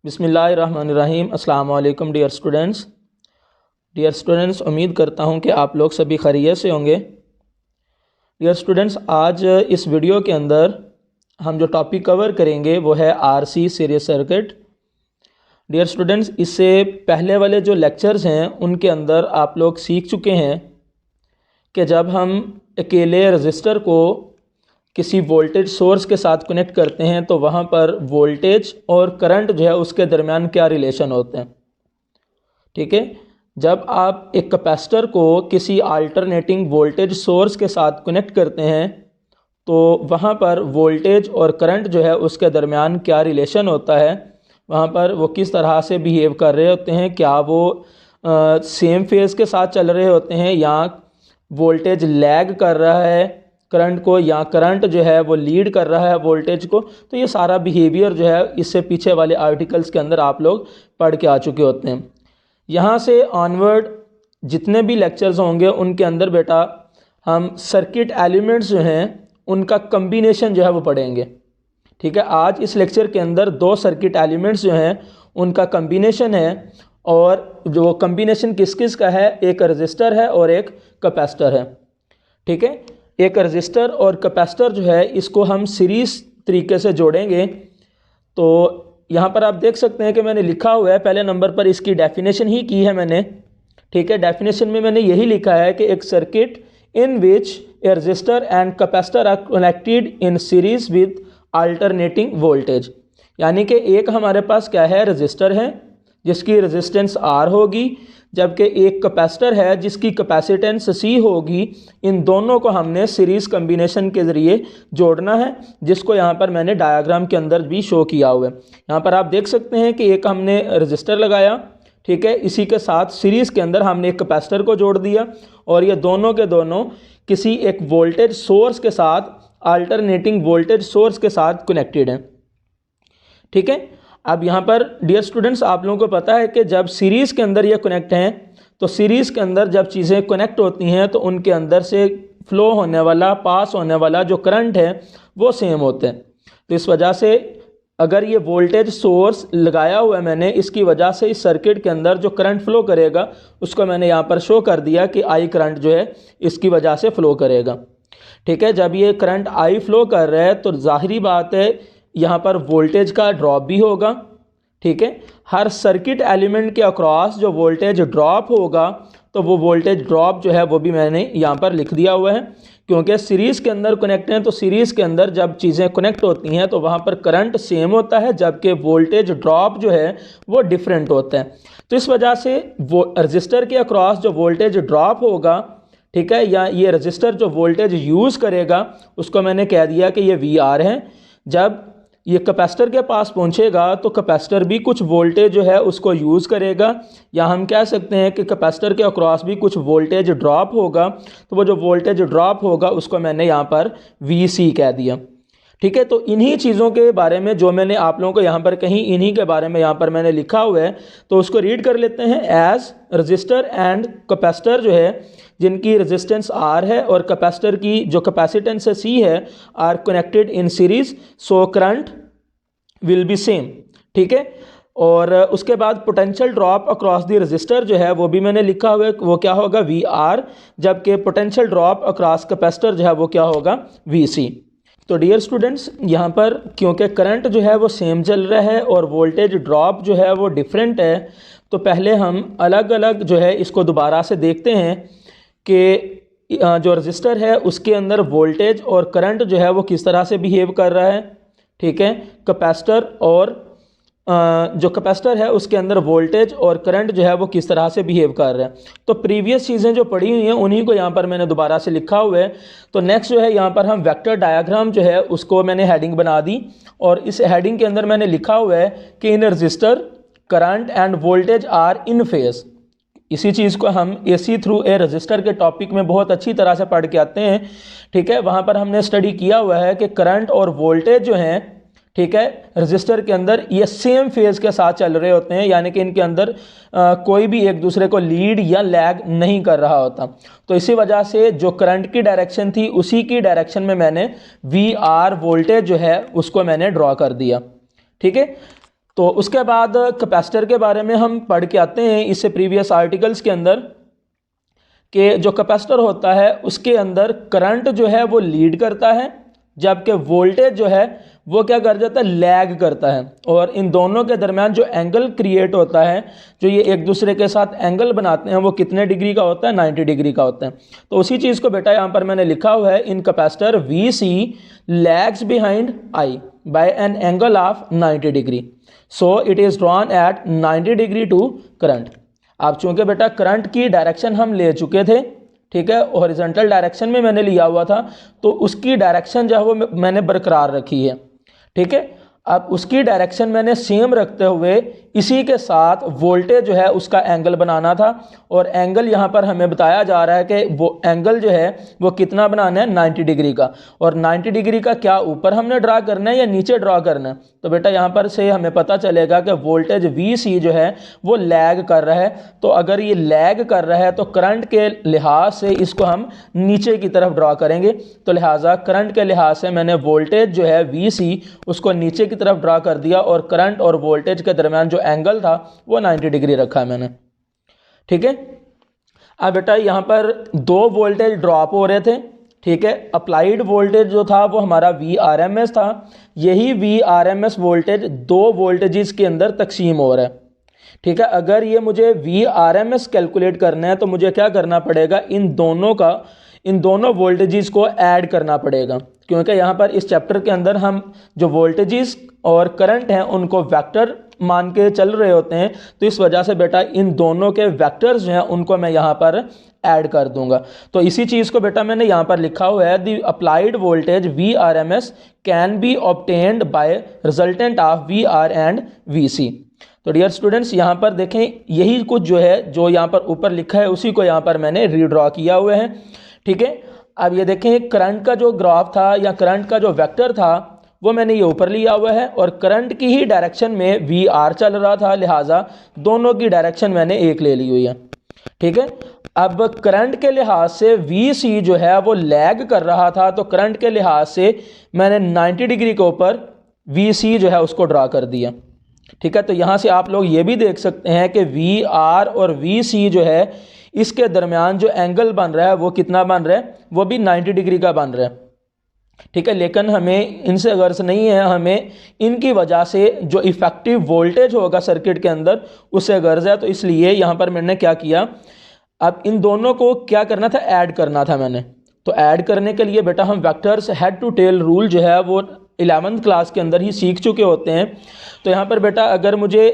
बिस्मिल्लाहिर्रहमानिर्रहीम। अस्सलाम वालेकुम डियर स्टूडेंट्स, उम्मीद करता हूँ कि आप लोग सभी खैरियत से होंगे। डियर स्टूडेंट्स, आज इस वीडियो के अंदर हम जो टॉपिक कवर करेंगे वो है RC series circuit. Dear students, इससे पहले वाले जो लेक्चर्स हैं उनके अंदर आप लोग सीख चुके हैं कि जब हम अकेले रजिस्टर को किसी वोल्टेज सोर्स के साथ कनेक्ट करते हैं तो वहाँ पर वोल्टेज और करंट जो है उसके दरमियान क्या रिलेशन होते हैं। ठीक है, जब आप एक कैपेसिटर को किसी अल्टरनेटिंग वोल्टेज सोर्स के साथ कनेक्ट करते हैं तो वहाँ पर वोल्टेज और करंट जो है उसके दरमियान क्या रिलेशन होता है, वहाँ पर वो किस तरह से बिहेव कर रहे होते हैं, क्या वो सेम फेज़ के साथ चल रहे होते हैं या वोल्टेज लैग कर रहा है करंट को, या करंट जो है वो लीड कर रहा है वोल्टेज को। तो ये सारा बिहेवियर जो है इससे पीछे वाले आर्टिकल्स के अंदर आप लोग पढ़ के आ चुके होते हैं। यहाँ से ऑनवर्ड जितने भी लेक्चर्स होंगे उनके अंदर बेटा हम सर्किट एलिमेंट्स जो हैं उनका कम्बिनेशन जो है वो पढ़ेंगे। ठीक है, आज इस लेक्चर के अंदर दो सर्किट एलिमेंट्स जो हैं उनका कम्बिनेशन है, और जो कम्बिनेशन किस किस का है, एक रजिस्टर है और एक कैपेसिटर है। ठीक है, एक रजिस्टर और कैपेसिटर जो है इसको हम सीरीज़ तरीके से जोड़ेंगे। तो यहाँ पर आप देख सकते हैं कि मैंने लिखा हुआ है, पहले नंबर पर इसकी डेफिनेशन ही की है मैंने। ठीक है, डेफिनेशन में मैंने यही लिखा है कि एक circuit in which a resistor and capacitor are connected in series with alternating voltage. यानी कि एक हमारे पास क्या है, रजिस्टर है जिसकी रेजिस्टेंस R होगी, जबकि एक कैपेसिटर है जिसकी कैपेसिटेंस C होगी। इन दोनों को हमने सीरीज़ कम्बिनेशन के ज़रिए जोड़ना है, जिसको यहाँ पर मैंने डायग्राम के अंदर भी शो किया हुआ है। यहाँ पर आप देख सकते हैं कि एक हमने रजिस्टर लगाया, ठीक है, इसी के साथ सीरीज़ के अंदर हमने एक कैपेसिटर को जोड़ दिया, और ये दोनों के दोनों किसी एक वोल्टेज सोर्स के साथ, अल्टरनेटिंग वोल्टेज सोर्स के साथ कनेक्टेड हैं। ठीक है, अब यहाँ पर डियर स्टूडेंट्स आप लोगों को पता है कि जब सीरीज़ के अंदर ये कनेक्ट हैं तो सीरीज़ के अंदर जब चीज़ें कनेक्ट होती हैं तो उनके अंदर से फ्लो होने वाला, पास होने वाला जो करंट है वो सेम होते हैं। तो इस वजह से अगर ये वोल्टेज सोर्स लगाया हुआ है मैंने, इसकी वजह से इस सर्किट के अंदर जो करंट फ्लो करेगा उसको मैंने यहाँ पर शो कर दिया कि आई करंट जो है इसकी वजह से फ़्लो करेगा। ठीक है, जब ये करंट आई फ्लो कर रहा है तो ज़ाहिरी बात है यहाँ पर वोल्टेज का ड्रॉप भी होगा। ठीक है, हर सर्किट एलिमेंट के अक्रॉस जो वोल्टेज ड्रॉप होगा तो वो वोल्टेज ड्रॉप जो है वो भी मैंने यहाँ पर लिख दिया हुआ है, क्योंकि सीरीज़ के अंदर कनेक्ट हैं। तो सीरीज़ के अंदर जब चीज़ें कनेक्ट होती हैं तो वहाँ पर करंट सेम होता है, जबकि वोल्टेज ड्रॉप जो है वो डिफरेंट होता है। तो इस वजह से वो रजिस्टर के अक्रॉस जो वोल्टेज ड्रॉप होगा, ठीक है, या ये रजिस्टर जो वोल्टेज यूज़ करेगा उसको मैंने कह दिया कि ये VR है। जब ये कैपेसिटर के पास पहुंचेगा तो कैपेसिटर भी कुछ वोल्टेज जो है उसको यूज़ करेगा, या हम कह सकते हैं कि कैपेसिटर के अक्रॉस भी कुछ वोल्टेज ड्रॉप होगा। तो वो जो वोल्टेज ड्रॉप होगा उसको मैंने यहाँ पर VC कह दिया। ठीक है, तो इन्हीं चीज़ों के बारे में जो मैंने आप लोगों को यहाँ पर कहीं, इन्हीं के बारे में यहाँ पर मैंने लिखा हुआ है, तो उसको रीड कर लेते हैं। एज रजिस्टर एंड कैपेसिटर जो है जिनकी रेजिस्टेंस R है और कैपेसिटर की जो कैपेसिटेंस है C है, are connected in series, so current will be same. ठीक है, और उसके बाद potential drop across the resistor जो है वो भी मैंने लिखा हुआ है, वो क्या होगा, VR, जबकि पोटेंशियल ड्रॉप अक्रॉस कैपेसिटर जो है वो क्या होगा, VC। तो डियर स्टूडेंट्स, यहाँ पर क्योंकि करंट जो है वो सेम चल रहा है और वोल्टेज ड्रॉप जो है वो डिफरेंट है, तो पहले हम अलग अलग जो है इसको दोबारा से देखते हैं कि जो रजिस्टर है उसके अंदर वोल्टेज और करंट जो है वो किस तरह से बिहेव कर रहा है। ठीक है, कैपेसिटर और जो कैपेसिटर है उसके अंदर वोल्टेज और करंट जो है वो किस तरह से बिहेव कर रहा है। तो प्रीवियस चीज़ें जो पढ़ी हुई हैं उन्हीं को यहाँ पर मैंने दोबारा से लिखा हुआ है। तो नेक्स्ट जो है यहाँ पर हम वेक्टर डायग्राम जो है उसको मैंने हेडिंग बना दी, और इस हेडिंग के अंदर मैंने लिखा हुआ है कि in resistor current and voltage are in phase. इसी चीज़ को हम AC थ्रू ए रजिस्टर के टॉपिक में बहुत अच्छी तरह से पढ़ के आते हैं। ठीक है, वहाँ पर हमने स्टडी किया हुआ है कि करंट और वोल्टेज जो हैं, ठीक है, रजिस्टर के अंदर ये सेम फेज़ के साथ चल रहे होते हैं, यानी कि इनके अंदर कोई भी एक दूसरे को लीड या लैग नहीं कर रहा होता। तो इसी वजह से जो करंट की डायरेक्शन थी उसी की डायरेक्शन में मैंने VR वोल्टेज जो है उसको मैंने ड्रॉ कर दिया। ठीक है, तो उसके बाद कैपेसिटर के बारे में हम पढ़ के आते हैं इससे प्रीवियस आर्टिकल्स के अंदर कि जो कैपेसिटर होता है उसके अंदर करंट जो है वो लीड करता है, जबकि वोल्टेज जो है वो क्या कर जाता है, लैग करता है। और इन दोनों के दरमियान जो एंगल क्रिएट होता है, जो ये एक दूसरे के साथ एंगल बनाते हैं, वो कितने डिग्री का होता है, 90 डिग्री का होता है। तो उसी चीज़ को बेटा यहाँ पर मैंने लिखा हुआ है, in capacitor V C lags behind I by an angle of 90 degree, so it is drawn at 90 degree to current. अब चूंकि बेटा करंट की डायरेक्शन हम ले चुके थे, ठीक है, हॉरिजॉन्टल डायरेक्शन में मैंने लिया हुआ था, तो उसकी डायरेक्शन जो है वो मैंने बरकरार रखी है, ठीक है। अब उसकी डायरेक्शन मैंने सेम रखते हुए इसी के साथ वोल्टेज जो है उसका एंगल बनाना था, और एंगल यहाँ पर हमें बताया जा रहा है कि वो एंगल जो है वो कितना बनाना है, 90 डिग्री का। और 90 डिग्री का क्या ऊपर हमने ड्रा करना है या नीचे ड्रा करना है? तो बेटा यहाँ पर से हमें पता चलेगा कि वोल्टेज वी सी जो है वो लैग कर रहा है। तो अगर ये लैग कर रहा है तो करंट के लिहाज से इसको हम नीचे की तरफ ड्रा करेंगे। तो लिहाजा करंट के लिहाज से मैंने वोल्टेज जो है वी सी उसको नीचे की तरफ ड्रा कर दिया, और करंट और वोल्टेज के दरमियान जो एंगल था वो 90 डिग्री रखा है मैंने, ठीक है। अब बेटा यहाँ पर दो वोल्टेज ड्रॉप हो रहे थे, ठीक है। अप्लाइड वोल्टेज जो था वो हमारा वी आर एम एस था, यही V R M S voltage दो वोल्टेजेस के अंदर तकसीम हो रहा है, ठीक है। अगर ये मुझे V R M S calculate करना है तो मुझे क्या करना पड़ेगा, इन दोनों वोल्टेजेस को ऐड करना पड़ेगा, क्योंकि यहाँ पर इस चैप्टर के अंदर हम जो वोल्टेजेस और करंट हैं उनको वेक्टर मान के चल रहे होते हैं। तो इस वजह से बेटा इन दोनों के वेक्टर्स जो हैं उनको मैं यहाँ पर ऐड कर दूंगा। तो इसी चीज़ को बेटा मैंने यहाँ पर लिखा हुआ है, the applied voltage V R M S can be obtained by resultant of V R and V C. तो डियर स्टूडेंट्स यहाँ पर देखें, यही कुछ जो है जो यहाँ पर ऊपर लिखा है उसी को यहाँ पर मैंने रीड्रॉ किया हुआ है, ठीक है। अब ये देखें, करंट का जो ग्राफ था या करंट का जो वेक्टर था वो मैंने ये ऊपर लिया हुआ है, और करंट की ही डायरेक्शन में वी आर चल रहा था, लिहाजा दोनों की डायरेक्शन मैंने एक ले ली हुई है, ठीक है। अब करंट के लिहाज से वी सी जो है वो लैग कर रहा था, तो करंट के लिहाज से मैंने 90 डिग्री के ऊपर वी सी जो है उसको ड्रा कर दिया, ठीक है। तो यहाँ से आप लोग ये भी देख सकते हैं कि वी आर और वी सी जो है इसके दरमियान जो एंगल बन रहा है वो कितना बन रहा है, वो भी 90 डिग्री का बन रहा है, ठीक है। लेकिन हमें इनसे गर्ज नहीं है, हमें इनकी वजह से जो इफेक्टिव वोल्टेज होगा सर्किट के अंदर उससे गर्ज है। तो इसलिए यहाँ पर मैंने क्या किया, अब इन दोनों को क्या करना था, ऐड करना था मैंने। तो ऐड करने के लिए बेटा हम vectors head to tail rule जो है वो 11th क्लास के अंदर ही सीख चुके होते हैं। तो यहाँ पर बेटा अगर मुझे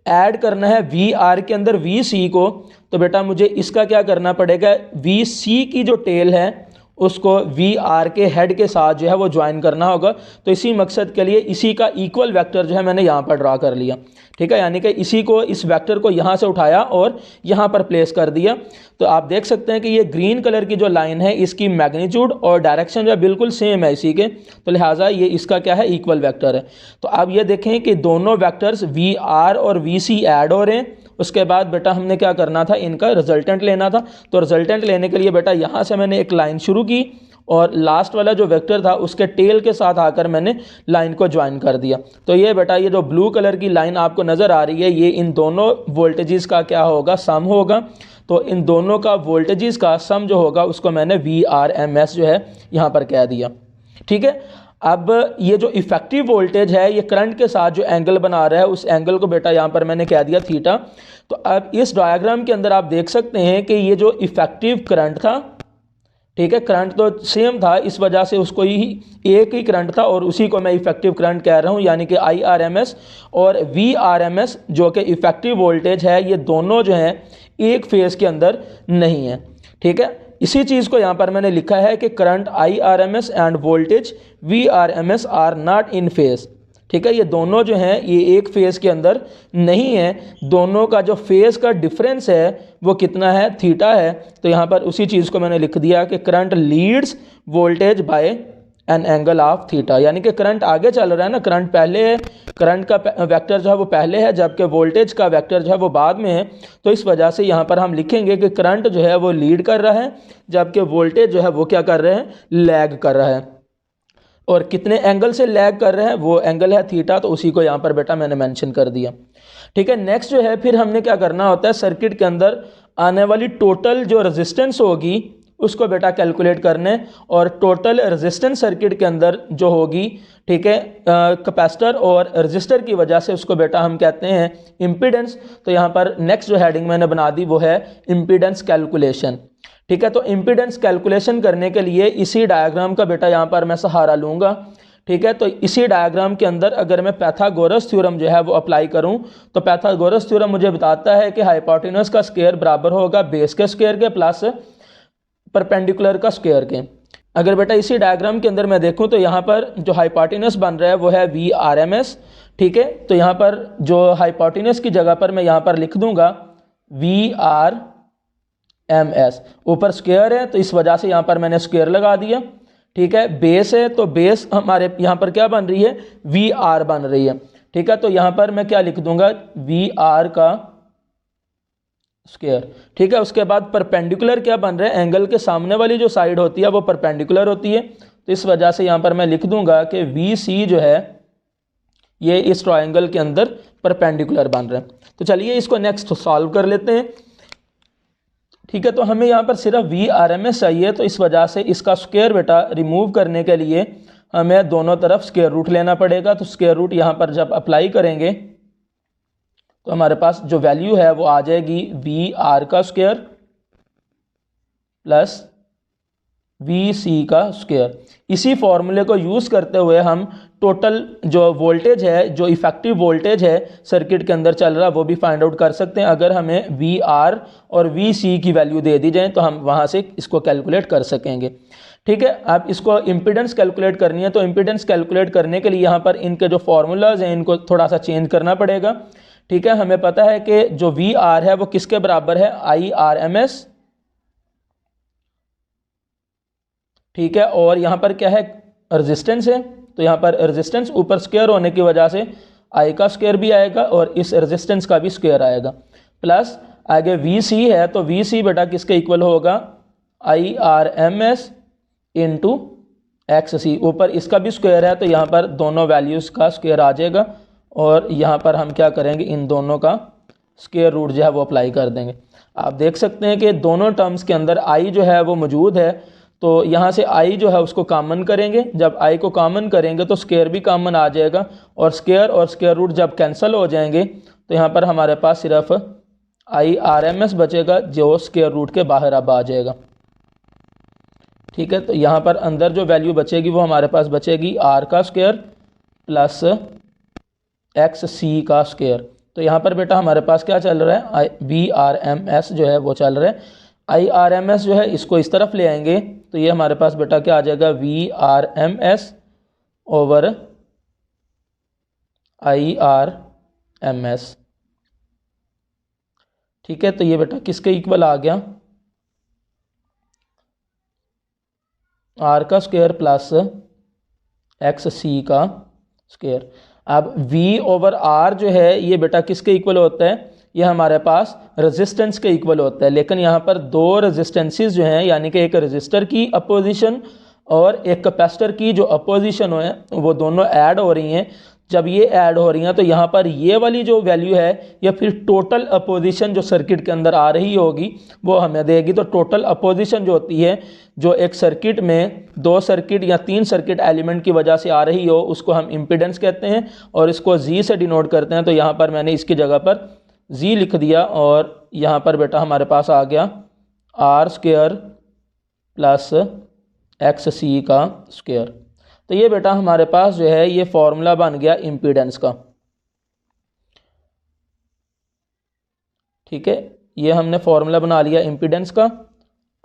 ऐड करना है वी आर के अंदर वी सी को, तो बेटा मुझे इसका क्या करना पड़ेगा, वी सी की जो टेल है उसको वी आर के हेड के साथ जो है वो ज्वाइन करना होगा। तो इसी मकसद के लिए इसी का इक्वल वेक्टर जो है मैंने यहाँ पर ड्रा कर लिया, ठीक है। यानी कि इसी को, इस वेक्टर को यहाँ से उठाया और यहाँ पर प्लेस कर दिया। तो आप देख सकते हैं कि ये ग्रीन कलर की जो लाइन है इसकी मैग्नीट्यूड और डायरेक्शन जो है बिल्कुल सेम है इसी के, तो लिहाजा ये इसका क्या है, इक्वल वेक्टर है। तो अब ये देखें कि दोनों वेक्टर्स वी आर और वी सी ऐड हो रहे हैं। उसके बाद बेटा हमने क्या करना था, इनका रिजल्टेंट लेना था। तो रिजल्टेंट लेने के लिए बेटा यहाँ से मैंने एक लाइन शुरू की और लास्ट वाला जो वेक्टर था उसके टेल के साथ आकर मैंने लाइन को ज्वाइन कर दिया। तो ये बेटा ये जो ब्लू कलर की लाइन आपको नज़र आ रही है, ये इन दोनों वोल्टेजेस का क्या होगा, सम होगा। तो इन दोनों का वोल्टेजेस का सम जो होगा उसको मैंने वी आर एम एस जो है यहाँ पर कह दिया, ठीक है। अब ये जो इफेक्टिव वोल्टेज है ये करंट के साथ जो एंगल बना रहा है उस एंगल को बेटा यहाँ पर मैंने कह दिया थीटा। तो अब इस डायग्राम के अंदर आप देख सकते हैं कि ये जो इफेक्टिव करंट था, ठीक है, करंट तो सेम था, इस वजह से उसको ही एक ही करंट था और उसी को मैं इफेक्टिव करंट कह रहा हूँ, यानी कि आई आर एम एस और वी आर एम एस जो कि इफेक्टिव वोल्टेज है, ये दोनों जो हैं एक फेज़ के अंदर नहीं है, ठीक है। इसी चीज़ को यहाँ पर मैंने लिखा है कि current I R M S and voltage V R M S are not in phase, ठीक है। ये दोनों जो हैं ये एक फेज़ के अंदर नहीं है, दोनों का जो फेज़ का डिफरेंस है वो कितना है, थीटा है। तो यहाँ पर उसी चीज़ को मैंने लिख दिया कि current Leeds voltage bye an angle of theta, यानी कि करंट आगे चल रहा है ना, करंट पहले है, करंट का वेक्टर जो है वो पहले है, जबकि वोल्टेज का वेक्टर जो है वो बाद में है। तो इस वजह से यहाँ पर हम लिखेंगे कि करंट जो है वो लीड कर रहा है, जबकि वोल्टेज जो है वो क्या कर रहे हैं, लैग कर रहा है। और कितने एंगल से लैग कर रहे हैं, वो एंगल है थीटा, तो उसी को यहाँ पर बेटा मैंने मेंशन कर दिया। ठीक है, नेक्स्ट जो है फिर हमने क्या करना होता है, सर्किट के अंदर आने वाली टोटल जो रेजिस्टेंस होगी उसको बेटा कैलकुलेट करने, और टोटल रेजिस्टेंस सर्किट के अंदर जो होगी, ठीक है, कैपेसिटर और रेजिस्टर की वजह से, उसको बेटा हम कहते हैं इम्पीडेंस। तो यहाँ पर नेक्स्ट जो हेडिंग मैंने बना दी वो है इम्पीडेंस कैलकुलेशन। ठीक है, तो इम्पीडेंस कैलकुलेशन करने के लिए इसी डायग्राम का बेटा यहाँ पर मैं सहारा लूँगा। ठीक है, तो इसी डायग्राम के अंदर अगर मैं पाइथागोरस थ्योरम जो है वो अप्लाई करूं, तो पाइथागोरस थ्योरम मुझे बताता है कि हाइपोटेन्यूज का स्क्वायर बराबर होगा बेस के स्क्वायर के प्लस परपेंडिकुलर का स्क्वायर के। अगर बेटा इसी डायग्राम के अंदर मैं देखूं तो यहाँ पर जो हाइपोटेन्यूज बन रहा है वो है VRMS। ठीक है, तो यहाँ पर जो हाइपोटेन्यूज की जगह पर मैं यहाँ पर लिख दूंगा VRMS। ऊपर स्क्वायर है तो इस वजह से यहाँ पर मैंने स्क्वायर लगा दिया। ठीक है, बेस है तो बेस हमारे यहाँ पर क्या बन रही है, VR बन रही है। ठीक है, तो यहाँ पर मैं क्या लिख दूंगा, VR का स्क्वायर। ठीक है, उसके बाद परपेंडिकुलर क्या बन रहा है, एंगल के सामने वाली जो साइड होती है वो परपेंडिकुलर होती है, तो इस वजह से यहाँ पर मैं लिख दूंगा कि VC जो है ये इस ट्रायंगल के अंदर परपेंडिकुलर बन रहा है। तो चलिए इसको नेक्स्ट सॉल्व कर लेते हैं। ठीक है, तो हमें यहाँ पर सिर्फ VRMS चाहिए, तो इस वजह से इसका स्क्वायर बेटा रिमूव करने के लिए हमें दोनों तरफ स्क्वायर रूट लेना पड़ेगा। तो स्क्वायर रूट यहाँ पर जब अप्लाई करेंगे तो हमारे पास जो वैल्यू है वो आ जाएगी VR का स्क्वायर प्लस VC का स्क्वायर। इसी फॉर्मूले को यूज़ करते हुए हम टोटल जो वोल्टेज है, जो इफेक्टिव वोल्टेज है सर्किट के अंदर चल रहा, वो भी फाइंड आउट कर सकते हैं। अगर हमें VR और VC की वैल्यू दे दी जाए तो हम वहाँ से इसको कैलकुलेट कर सकेंगे। ठीक है, अब इसको इम्पीडेंस कैलकुलेट करनी है, तो इम्पीडेंस कैलकुलेट करने के लिए यहाँ पर इनके जो फॉर्मूलाज हैं इनको थोड़ा सा चेंज करना पड़ेगा। ठीक है, हमें पता है कि जो VR है वो किसके बराबर है, IRMS। ठीक है, और यहाँ पर क्या है, रेजिस्टेंस है, तो यहाँ पर रेजिस्टेंस ऊपर स्क्वायर होने की वजह से I का स्क्वायर भी आएगा और इस रेजिस्टेंस का भी स्क्वायर आएगा, प्लस आगे VC है, तो VC बेटा किसके इक्वल होगा, IRMS इंटू XC। ऊपर इसका भी स्क्वायर है तो यहाँ पर दोनों वैल्यूज़ का स्क्वायर आ जाएगा, और यहाँ पर हम क्या करेंगे, इन दोनों का स्क्वायर रूट जो है वो अप्लाई कर देंगे। आप देख सकते हैं कि दोनों टर्म्स के अंदर I जो है वो मौजूद है, तो यहाँ से I जो है उसको कॉमन करेंगे। जब I को कॉमन करेंगे तो स्क्वायर भी कॉमन आ जाएगा, और स्क्वायर रूट जब कैंसिल हो जाएंगे तो यहाँ पर हमारे पास सिर्फ IRMS बचेगा जो स्क्वायर रूट के बाहर अब आ जाएगा। ठीक है, तो यहाँ पर अंदर जो वैल्यू बचेगी वो हमारे पास बचेगी R का स्क्वायर प्लस XC का स्क्वायर। तो यहाँ पर बेटा हमारे पास क्या चल रहा है, VRMS जो है वो चल रहा है। IRMS जो है इसको इस तरफ ले आएंगे तो ये हमारे पास बेटा क्या आ जाएगा, VRMS ओवर IRMS। ठीक है, तो ये बेटा किसके इक्वल आ गया, R का स्क्वायर प्लस XC का स्क्वायर। अब V ओवर R जो है ये बेटा किसके इक्वल होता है, ये हमारे पास रेजिस्टेंस के इक्वल होता है। लेकिन यहाँ पर दो रेजिस्टेंसेस जो हैं, यानी कि एक रेजिस्टर की अपोजिशन और एक कैपेसिटर की जो अपोजिशन है, वो दोनों ऐड हो रही हैं। जब ये ऐड हो रही हैं तो यहाँ पर ये वाली जो वैल्यू है या फिर टोटल अपोजिशन जो सर्किट के अंदर आ रही होगी वो हमें देगी। तो टोटल अपोजिशन जो होती है, जो एक सर्किट में दो सर्किट या तीन सर्किट एलिमेंट की वजह से आ रही हो, उसको हम इम्पीडेंस कहते हैं और इसको जी से डिनोट करते हैं। तो यहाँ पर मैंने इसकी जगह पर जी लिख दिया, और यहाँ पर बेटा हमारे पास आ गया R स्क्वायर प्लस XC का स्क्वायर। तो ये बेटा हमारे पास जो है ये फॉर्मूला बन गया इम्पीडेंस का। ठीक है, ये हमने फॉर्मूला बना लिया इम्पीडेंस का।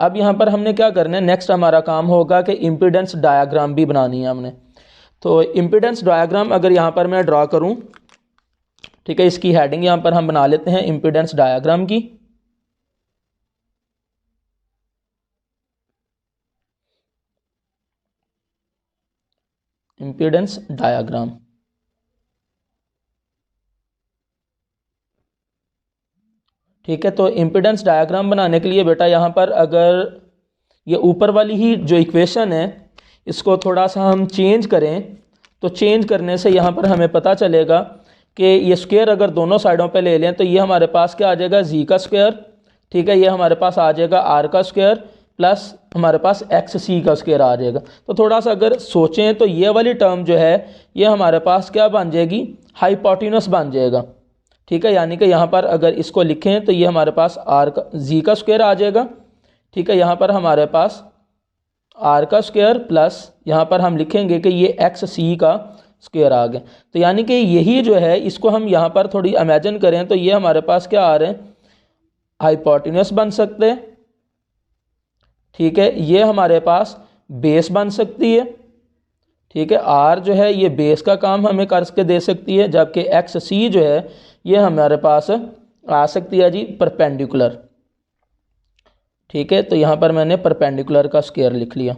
अब यहाँ पर हमने क्या करना है, नेक्स्ट हमारा काम होगा कि इम्पीडेंस डायग्राम भी बनानी है हमने। तो इम्पीडेंस डायग्राम अगर यहाँ पर मैं ड्रा करूँ, ठीक है, इसकी हेडिंग यहाँ पर हम बना लेते हैं इम्पीडेंस डायग्राम की। Impedance diagram. ठीक है, तो इम्पीडेंस डायग्राम बनाने के लिए बेटा यहाँ पर अगर ये ऊपर वाली ही जो इक्वेशन है इसको थोड़ा सा हम चेंज करें तो चेंज करने से यहाँ पर हमें पता चलेगा कि ये स्क्वायर अगर दोनों साइडों पे ले लें तो ये हमारे पास क्या आ जाएगा, जी का स्क्वायर, ठीक है, ये हमारे पास आ जाएगा आर का स्क्वायर प्लस हमारे पास एक्स सी का स्क्वायर आ जाएगा। तो थोड़ा सा अगर सोचें तो ये वाली टर्म जो है ये हमारे पास क्या बन जाएगी, हाइपोटेन्यूस बन जाएगा, ठीक है। यानी कि यहाँ पर अगर इसको लिखें तो ये हमारे पास आर का जी का स्क्वायर आ जाएगा, ठीक है। यहाँ पर हमारे पास आर का स्क्वायर प्लस यहाँ पर हम लिखेंगे कि ये एक्स सी का स्क्वायर आ गया। तो यानी कि यही जो है इसको हम यहाँ पर थोड़ी इमेजिन करें तो ये हमारे पास क्या आ रहे हैं, हाइपोटेन्यूस बन सकते हैं, ठीक है। ये हमारे पास बेस बन सकती है, ठीक है। आर जो है ये बेस का काम हमें करके दे सकती है, जबकि एक्स सी जो है ये हमारे पास आ सकती है जी परपेंडिकुलर, ठीक है। तो यहाँ पर मैंने परपेंडिकुलर का स्क्वायर लिख लिया,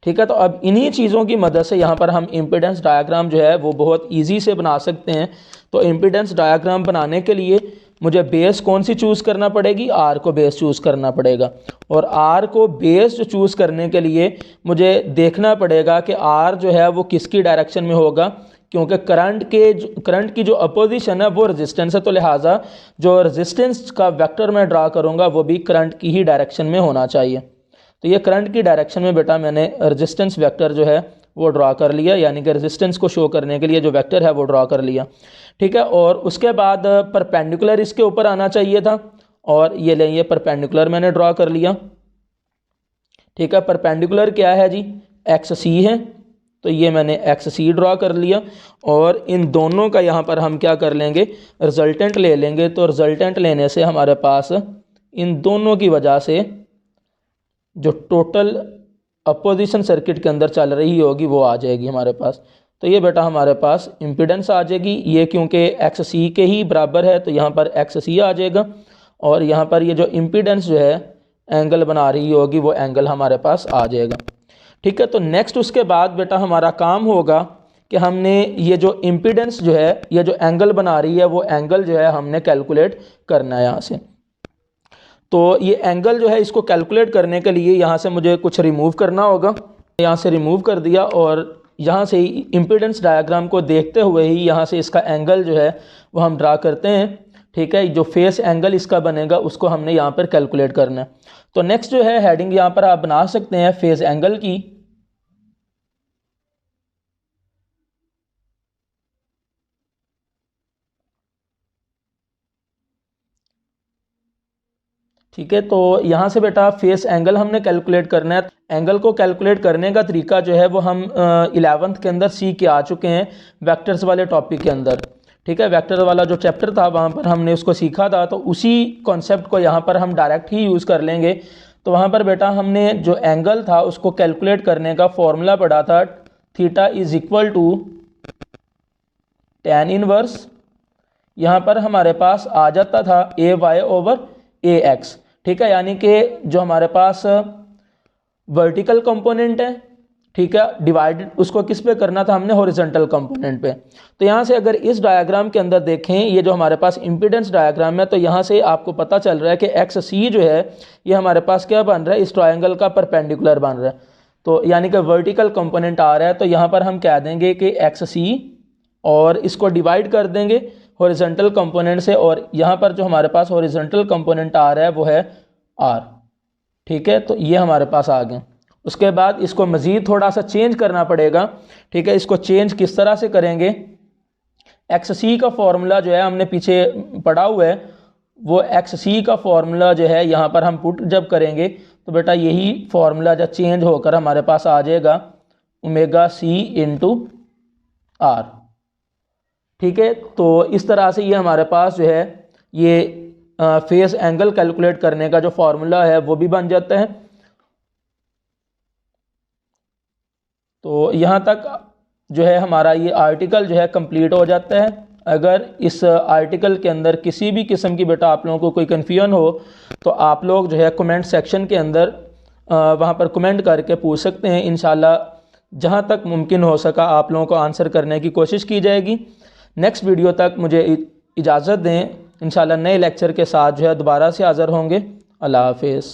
ठीक है। तो अब इन्हीं चीज़ों की मदद से यहाँ पर हम इम्पीडेंस डायग्राम जो है वो बहुत इजी से बना सकते हैं। तो इम्पीडेंस डायग्राम बनाने के लिए मुझे बेस कौन सी चूज़ करना पड़ेगी, आर को बेस चूज़ करना पड़ेगा। और आर को बेस जो चूज़ करने के लिए मुझे देखना पड़ेगा कि आर जो है वो किसकी डायरेक्शन में होगा, क्योंकि करंट की जो अपोजिशन है वो रेजिस्टेंस है, तो लिहाजा जो रेजिस्टेंस का वेक्टर मैं ड्रा करूँगा वो भी करंट की ही डायरेक्शन में होना चाहिए। तो ये करंट की डायरेक्शन में बेटा मैंने रेजिस्टेंस वेक्टर जो है वो ड्रा कर लिया, यानी कि रेजिस्टेंस को शो करने के लिए जो वेक्टर है वो ड्रा कर लिया, ठीक है। और उसके बाद परपेंडिकुलर इसके ऊपर आना चाहिए था, और ये ले ये परपेंडिकुलर मैंने ड्रा कर लिया, ठीक है। परपेंडिकुलर क्या है जी, एक्स सी है, तो ये मैंने एक्स सी ड्रा कर लिया। और इन दोनों का यहाँ पर हम क्या कर लेंगे, रिजल्टेंट ले लेंगे। तो रिजल्टेंट लेने से हमारे पास इन दोनों की वजह से जो टोटल अपोजिशन सर्किट के अंदर चल रही होगी वो आ जाएगी हमारे पास। तो ये बेटा हमारे पास इम्पीडेंस आ जाएगी, ये क्योंकि एक्स सी के ही बराबर है तो यहाँ पर एक्स सी आ जाएगा, और यहाँ पर ये जो इम्पीडेंस जो है एंगल बना रही होगी वो एंगल हमारे पास आ जाएगा, ठीक है। तो नेक्स्ट उसके बाद बेटा हमारा काम होगा कि हमने ये जो इम्पीडेंस जो है ये जो एंगल बना रही है वो एंगल जो है हमने कैलकुलेट करना है यहाँ से। तो ये एंगल जो है इसको कैलकुलेट करने के लिए यहाँ से मुझे कुछ रिमूव करना होगा, यहाँ से रिमूव कर दिया, और यहाँ से इम्पीडेंस डायग्राम को देखते हुए ही यहाँ से इसका एंगल जो है वो हम ड्रा करते हैं, ठीक है। जो फेस एंगल इसका बनेगा उसको हमने यहाँ पर कैलकुलेट करना है। तो नेक्स्ट जो है हेडिंग यहाँ पर आप बना सकते हैं फेस एंगल की, ठीक है। तो यहाँ से बेटा फेस एंगल हमने कैलकुलेट करना है। एंगल को कैलकुलेट करने का तरीका जो है वो हम 11th के अंदर सीख के आ चुके हैं वेक्टर्स वाले टॉपिक के अंदर, ठीक है। वेक्टर वाला जो चैप्टर था वहाँ पर हमने उसको सीखा था, तो उसी कॉन्सेप्ट को यहाँ पर हम डायरेक्ट ही यूज़ कर लेंगे। तो वहाँ पर बेटा हमने जो एंगल था उसको कैलकुलेट करने का फॉर्मूला पढ़ा था, theta is equal to tan inverse, यहाँ पर हमारे पास आ जाता था A Y over A X, ठीक है। यानी कि जो हमारे पास वर्टिकल कंपोनेंट है, ठीक है, डिवाइडेड उसको किस पे करना था हमने, हॉरिजॉन्टल कंपोनेंट पे। तो यहाँ से अगर इस डायग्राम के अंदर देखें ये जो हमारे पास इम्पीडेंस डायग्राम है, तो यहाँ से आपको पता चल रहा है कि एक्स सी जो है ये हमारे पास क्या बन रहा है, इस ट्रायंगल का परपेंडिकुलर बन रहा है। तो यानी कि वर्टिकल कंपोनेंट आ रहा है, तो यहाँ पर हम कह देंगे कि एक्स सी और इसको डिवाइड कर देंगे हॉरिजॉन्टल कंपोनेंट से, और यहाँ पर जो हमारे पास हॉरिजॉन्टल कंपोनेंट आ रहा है वो है आर, ठीक है। तो ये हमारे पास आ गए। उसके बाद इसको मज़ीद थोड़ा सा चेंज करना पड़ेगा, ठीक है। इसको चेंज किस तरह से करेंगे, एक्स सी का फॉर्मूला जो है हमने पीछे पढ़ा हुआ है, वो एक्स सी का फॉर्मूला जो है यहाँ पर हम पुट जब करेंगे तो बेटा यही फॉर्मूला जब चेंज होकर हमारे पास आ जाएगा ओमेगा सी इंटू आर, ठीक है। तो इस तरह से ये हमारे पास जो है ये फेस एंगल कैलकुलेट करने का जो फॉर्मूला है वो भी बन जाता है। तो यहाँ तक जो है हमारा ये आर्टिकल जो है कंप्लीट हो जाता है। अगर इस आर्टिकल के अंदर किसी भी किस्म की बेटा आप लोगों को कोई कन्फ्यूजन हो तो आप लोग जो है कमेंट सेक्शन के अंदर वहाँ पर कमेंट करके पूछ सकते हैं। इंशाल्लाह जहाँ तक मुमकिन हो सका आप लोगों को आंसर करने की कोशिश की जाएगी। नेक्स्ट वीडियो तक मुझे इजाज़त दें, इंशाल्लाह नए लेक्चर के साथ जो है दोबारा से हाज़िर होंगे। अल्लाह हाफिज़।